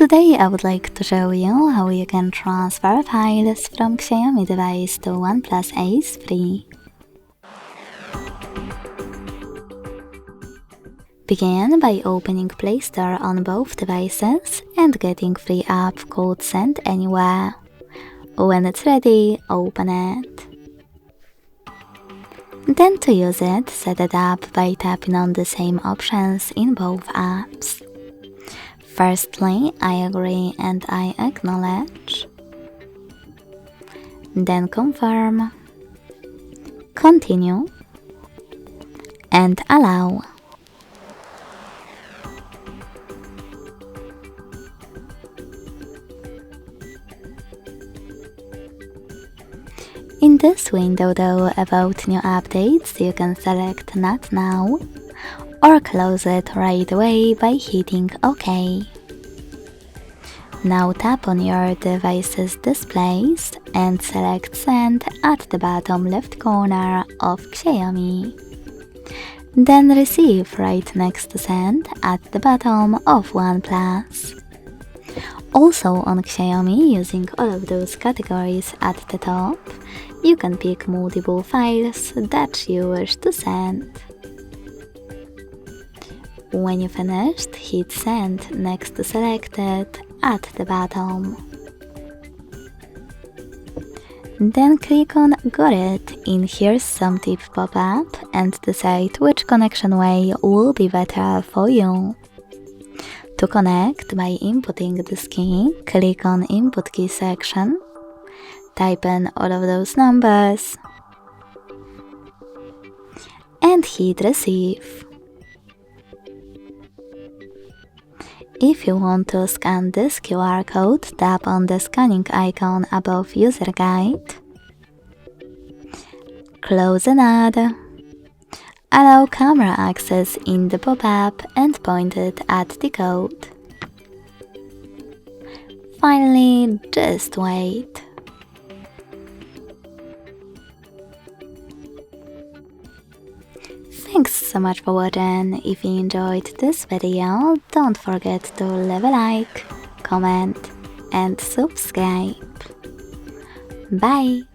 Today I would like to show you how you can transfer files from Xiaomi Device to OnePlus Ace free. Begin by opening Play Store on both devices and getting free app called Send Anywhere. When it's ready, open it. Then to use it, set it up by tapping on the same options in both apps. Firstly, I agree and I acknowledge. Then confirm, continue, and allow. In this window though, about new updates, you can select Not Now or close it right away by hitting OK. Now tap on your device's displays and select Send at the bottom left corner of Xiaomi. Then Receive right next to Send at the bottom of OnePlus. Also on Xiaomi, using all of those categories at the top, you can pick multiple files that you wish to send. When you finished, hit Send next to Selected at the bottom. Then click on Got it in Here's Some Tip pop-up and decide which connection way will be better for you. To connect by inputting this key, click on Input Key section, type in all of those numbers, and hit Receive. If you want to scan this QR code, tap on the scanning icon above User Guide, close an ad, allow camera access in the pop-up and point it at the code. Finally, just wait. Thanks so much for watching. If you enjoyed this video, don't forget to leave a like, comment and subscribe. Bye!